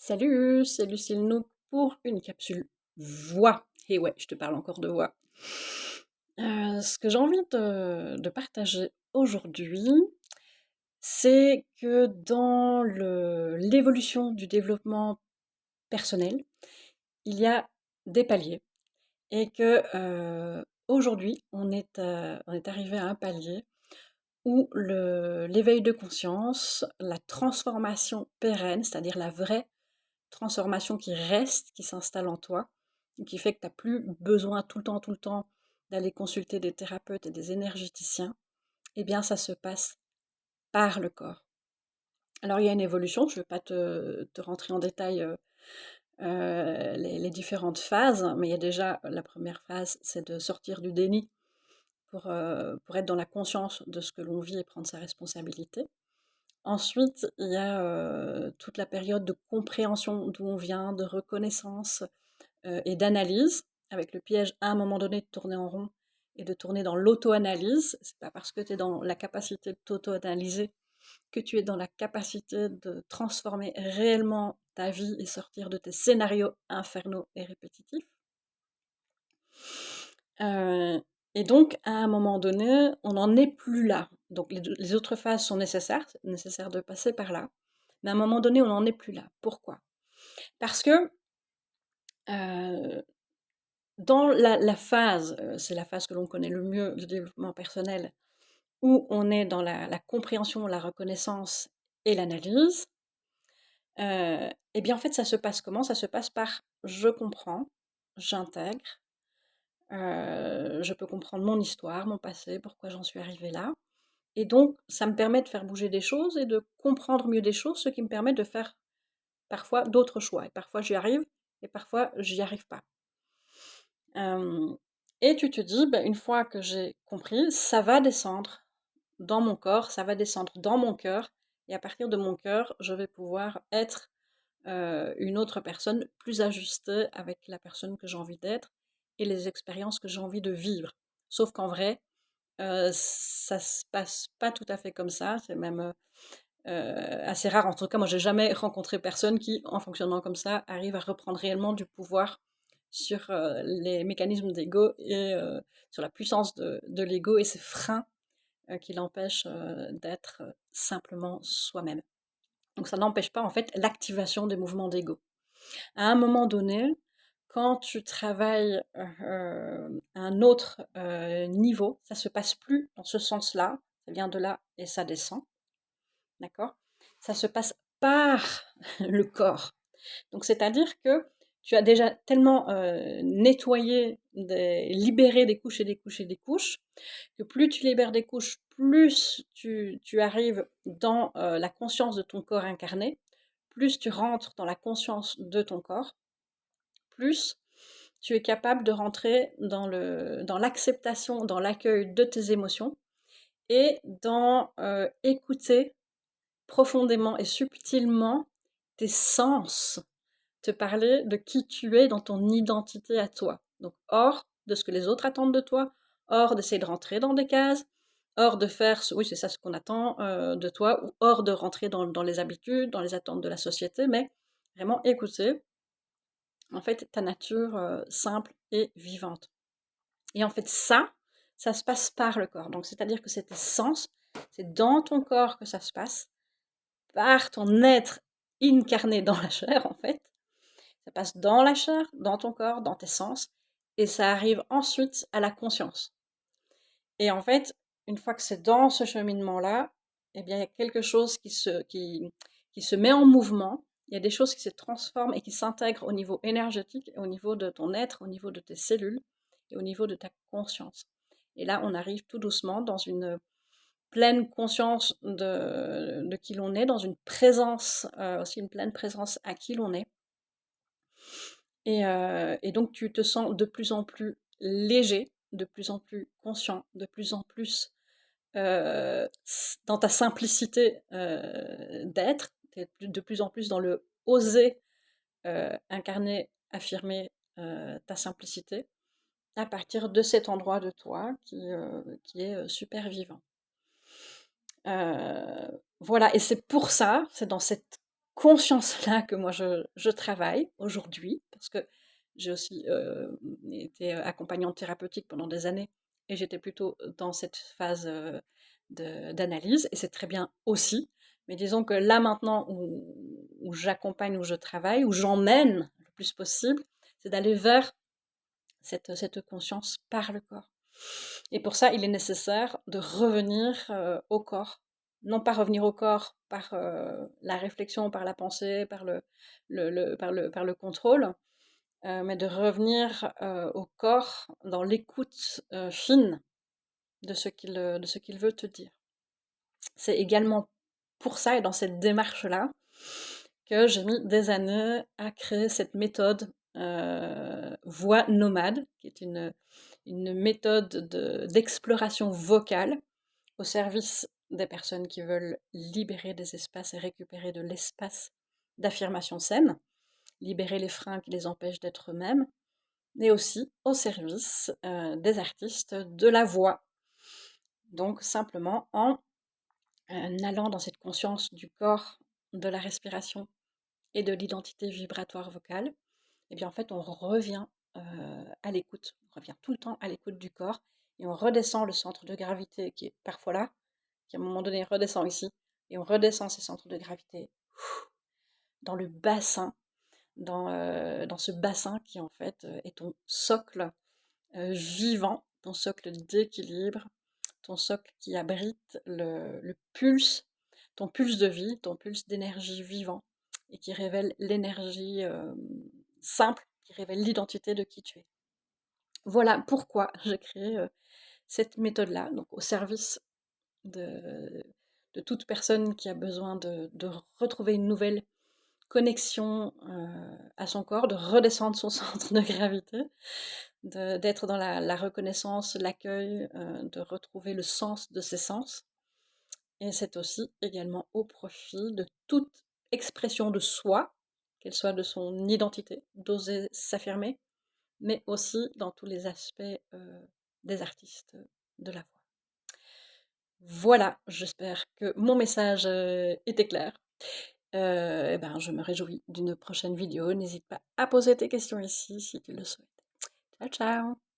Salut, c'est Lucille Nook pour une capsule voix. Et ouais, je te parle encore de voix. Ce que j'ai envie de partager aujourd'hui, c'est que dans l'évolution du développement personnel, il y a des paliers et que aujourd'hui, on est arrivé à un palier où l'éveil de conscience, la transformation pérenne, c'est-à-dire la vraie transformation qui reste, qui s'installe en toi, qui fait que tu n'as plus besoin tout le temps d'aller consulter des thérapeutes et des énergéticiens, eh bien ça se passe par le corps. Alors il y a une évolution, je ne vais pas te rentrer en détail les différentes phases, mais il y a déjà la première phase, c'est de sortir du déni pour être dans la conscience de ce que l'on vit et prendre sa responsabilité. Ensuite, il y a toute la période de compréhension d'où on vient, de reconnaissance et d'analyse, avec le piège à un moment donné de tourner en rond et de tourner dans l'auto-analyse. C'est pas parce que tu es dans la capacité de t'auto-analyser que tu es dans la capacité de transformer réellement ta vie et sortir de tes scénarios infernaux et répétitifs. Euh, et donc, à un moment donné, on n'en est plus là. Donc, les autres phases sont nécessaires, c'est nécessaire de passer par là. Mais à un moment donné, on n'en est plus là. Pourquoi? Parce que euh, dans la phase, c'est la phase que l'on connaît le mieux du développement personnel, où on est dans la compréhension, la reconnaissance et l'analyse, et bien en fait ça se passe comment? Ça se passe par je comprends, j'intègre, je peux comprendre mon histoire, mon passé, pourquoi j'en suis arrivée là. Et donc ça me permet de faire bouger des choses et de comprendre mieux des choses, ce qui me permet de faire parfois d'autres choix. Et parfois j'y arrive, et parfois j'y arrive pas. Et tu te dis, bah, une fois que j'ai compris, ça va descendre dans mon corps, ça va descendre dans mon cœur, et à partir de mon cœur, je vais pouvoir être une autre personne plus ajustée avec la personne que j'ai envie d'être et les expériences que j'ai envie de vivre. Sauf qu'en vrai, ça se passe pas tout à fait comme ça, c'est même assez rare. En tout cas, moi, j'ai jamais rencontré personne qui, en fonctionnant comme ça, arrive à reprendre réellement du pouvoir sur les mécanismes d'ego et sur la puissance de l'ego et ses freins qui l'empêchent d'être simplement soi-même. Donc ça n'empêche pas en fait l'activation des mouvements d'ego. À un moment donné, quand tu travailles à un autre niveau, ça se passe plus dans ce sens-là, ça vient de là et ça descend, d'accord? Ça se passe par le corps. Donc c'est-à-dire que tu as déjà tellement nettoyé, libéré des couches et des couches et des couches, que plus tu libères des couches, plus tu arrives dans la conscience de ton corps incarné, plus tu rentres dans la conscience de ton corps, plus tu es capable de rentrer dans l'acceptation, dans l'accueil de tes émotions et dans écouter profondément et subtilement tes sens te parler de qui tu es dans ton identité à toi. Donc hors de ce que les autres attendent de toi, hors d'essayer de rentrer dans des cases, hors de faire, oui c'est ça ce qu'on attend de toi, ou hors de rentrer dans les habitudes, dans les attentes de la société, mais vraiment écouter en fait ta nature simple et vivante. Et en fait ça se passe par le corps. Donc c'est-à-dire que c'est tes sens, c'est dans ton corps que ça se passe, par ton être incarné dans la chair en fait. Ça passe dans la chair, dans ton corps, dans tes sens, et ça arrive ensuite à la conscience. Et en fait, une fois que c'est dans ce cheminement-là, eh bien, il y a quelque chose qui se met en mouvement, il y a des choses qui se transforment et qui s'intègrent au niveau énergétique, au niveau de ton être, au niveau de tes cellules et au niveau de ta conscience. Et là, on arrive tout doucement dans une pleine conscience de qui l'on est, dans une présence, aussi une pleine présence à qui l'on est. Et donc tu te sens de plus en plus léger, de plus en plus conscient, de plus en plus dans ta simplicité d'être, tu es de plus en plus dans le oser incarner, affirmer ta simplicité à partir de cet endroit de toi qui est super vivant. Voilà, et c'est pour ça, c'est dans cette conscience-là que moi je travaille aujourd'hui, parce que j'ai aussi été accompagnante thérapeutique pendant des années, et j'étais plutôt dans cette phase d'analyse, et c'est très bien aussi. Mais disons que là maintenant où j'accompagne, où je travaille, où j'emmène le plus possible, c'est d'aller vers cette conscience par le corps. Et pour ça, il est nécessaire de revenir au corps. Non pas revenir au corps par la réflexion, par la pensée, par par le contrôle, mais de revenir au corps dans l'écoute fine de ce qu'il veut te dire. C'est également pour ça et dans cette démarche-là que j'ai mis des années à créer cette méthode voix nomade, qui est une méthode d'exploration vocale au service des personnes qui veulent libérer des espaces et récupérer de l'espace d'affirmation saine, libérer les freins qui les empêchent d'être eux-mêmes, mais aussi au service des artistes de la voix. Donc simplement en allant dans cette conscience du corps, de la respiration et de l'identité vibratoire vocale, et bien en fait on revient à l'écoute, on revient tout le temps à l'écoute du corps, et on redescend le centre de gravité qui est parfois là, qui à un moment donné redescend ici, et on redescend ces centres de gravité dans le bassin, dans ce bassin qui en fait est ton socle vivant, ton socle d'équilibre, ton socle qui abrite le pulse, ton pulse de vie, ton pulse d'énergie vivant, et qui révèle l'énergie simple, qui révèle l'identité de qui tu es. Voilà pourquoi j'ai créé cette méthode-là, donc au service de, de toute personne qui a besoin de retrouver une nouvelle connexion à son corps, de redescendre son centre de gravité, d'être dans la reconnaissance, l'accueil, de retrouver le sens de ses sens. Et c'est aussi également au profit de toute expression de soi, qu'elle soit de son identité, d'oser s'affirmer, mais aussi dans tous les aspects des artistes de la voix. Voilà, j'espère que mon message était clair. Eh ben, je me réjouis d'une prochaine vidéo. N'hésite pas à poser tes questions ici si tu le souhaites. Ciao, ciao!